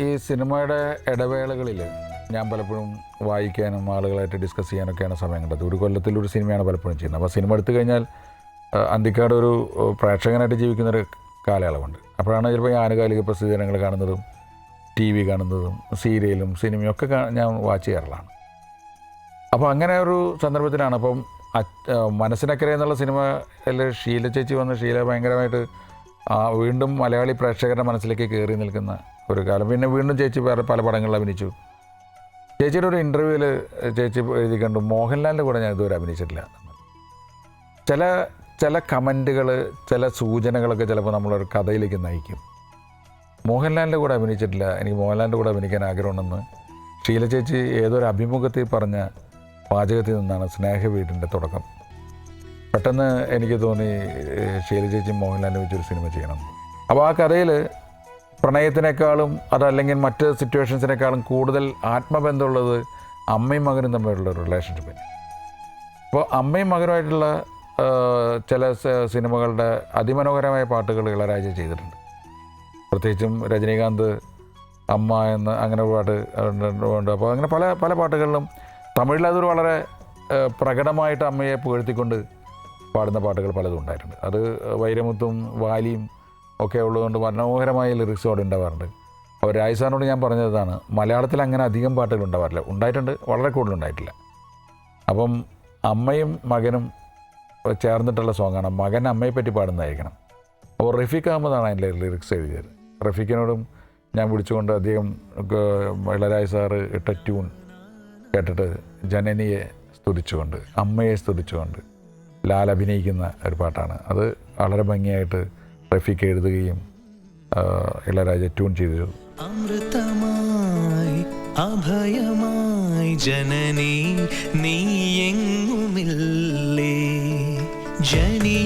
ഈ സിനിമയുടെ ഇടവേളകളിൽ ഞാൻ പലപ്പോഴും വായിക്കാനും ആളുകളായിട്ട് ഡിസ്കസ് ചെയ്യാനൊക്കെയാണ് സമയം കണ്ടത്. ഒരു കൊല്ലത്തിലൊരു സിനിമയാണ് പലപ്പോഴും ചെയ്യുന്നത്. അപ്പോൾ സിനിമ എടുത്തു കഴിഞ്ഞാൽ അന്തിക്കാട് ഒരു പ്രേക്ഷകനായിട്ട് ജീവിക്കുന്നൊരു കാലയളവുണ്ട്. അപ്പോഴാണ് ചിലപ്പോൾ ഈ ആനുകാലിക പ്രസിദ്ധീകരണങ്ങൾ കാണുന്നതും ടി വി കാണുന്നതും സീരിയലും സിനിമയും ഒക്കെ ഞാൻ വാച്ച് ചെയ്യാറുള്ളതാണ്. അപ്പോൾ അങ്ങനെ ഒരു സന്ദർഭത്തിലാണ് അപ്പം മനസ്സിനക്കരെ എന്നുള്ള സിനിമയിൽ ഷീല ചേച്ചി വന്ന് ഷീല ഭയങ്കരമായിട്ട് വീണ്ടും മലയാളി പ്രേക്ഷകരുടെ മനസ്സിലേക്ക് കയറി നിൽക്കുന്ന ഒരു കാലം. പിന്നെ വീണ്ടും ചേച്ചി വേറെ പല പടങ്ങളിൽ അഭിനയിച്ചു. ചേച്ചിയുടെ ഒരു ഇൻ്റർവ്യൂവിൽ ചേച്ചി എഴുതി കണ്ടു, മോഹൻലാലിൻ്റെ കൂടെ ഞാൻ ഇതുവരെ അഭിനയിച്ചിട്ടില്ല. ചില കമൻറ്റുകൾ, ചില സൂചനകളൊക്കെ ചിലപ്പോൾ നമ്മളൊരു കഥയിലേക്ക് നയിക്കും. മോഹൻലാലിൻ്റെ കൂടെ അഭിനയിച്ചിട്ടില്ല, എനിക്ക് മോഹൻലാലിൻ്റെ കൂടെ അഭിനയിക്കാൻ ആഗ്രഹമുണ്ടെന്ന് ഷീല ചേച്ചി ഏതൊരു അഭിമുഖത്തിൽ പറഞ്ഞ പാചകത്തിൽ നിന്നാണ് സ്നേഹവീടിൻ്റെ തുടക്കം. പെട്ടെന്ന് എനിക്ക് തോന്നി ഷീല ചേച്ചി മോഹൻലാലിനെ വെച്ചൊരു സിനിമ ചെയ്യണം. അപ്പോൾ ആ കഥയിൽ പ്രണയത്തിനേക്കാളും അതല്ലെങ്കിൽ മറ്റ് സിറ്റുവേഷൻസിനേക്കാളും കൂടുതൽ ആത്മബന്ധമുള്ളത് അമ്മയും മകനും തമ്മിലുള്ള ഒരു റിലേഷൻഷിപ്പ്. അപ്പോൾ അമ്മയും മകനുമായിട്ടുള്ള ചില സിനിമകളുടെ അതിമനോഹരമായ പാട്ടുകൾ ഇളയരാജ ചെയ്തിട്ടുണ്ട്. പ്രത്യേകിച്ചും രജനീകാന്ത് അമ്മ എന്ന് അങ്ങനെ പാട്ട് ഉണ്ട്. അപ്പോൾ അങ്ങനെ പല പല പാട്ടുകളിലും തമിഴിൽ അതൊരു വളരെ പ്രകടമായിട്ട് അമ്മയെ പുകഴ്ത്തിക്കൊണ്ട് പാടുന്ന പാട്ടുകൾ പലതും ഉണ്ടായിട്ടുണ്ട്. അത് വൈരമുത്തും വാലിയും ഒക്കെ ഉള്ളതുകൊണ്ട് മനോഹരമായ ലിറിക്സ് അവിടെ ഉണ്ടാവാറുണ്ട്. അപ്പോൾ രാജ് സാറിനോട് ഞാൻ പറഞ്ഞതാണ്, മലയാളത്തിൽ അങ്ങനെ അധികം പാട്ടുകൾ ഉണ്ടാവാറില്ല. ഉണ്ടായിട്ടുണ്ട്, വളരെ കൂടുതലുണ്ടായിട്ടില്ല. അപ്പം അമ്മയും മകനും ചേർന്നിട്ടുള്ള സോങ്ങാണ്. മകൻ അമ്മയെപ്പറ്റി പാടുന്നതായിരിക്കണം. അപ്പോൾ റഫീഖ് അഹമ്മദാണ് അതിൻ്റെ ലിറിക്സ് എഴുതിയത്. റഫീഖിനോടും ഞാൻ വിളിച്ചുകൊണ്ട് അദ്ദേഹം ഇളയരാജ സാറ് ഇട്ട ട്യൂൺ കേട്ടിട്ട് ജനനിയെ സ്തുതിച്ചുകൊണ്ട്, അമ്മയെ സ്തുതിച്ചുകൊണ്ട് ലാൽ അഭിനയിക്കുന്ന ഒരു പാട്ടാണ്. അത് വളരെ ഭംഗിയായിട്ട് റഫീഖ് എഴുതുകയും ഇളയരാജ ട്യൂൺ ചെയ്തു. അമൃതമായി അഭയമായി ജനനി നീ എങ്ങുമില്ലേ ജനി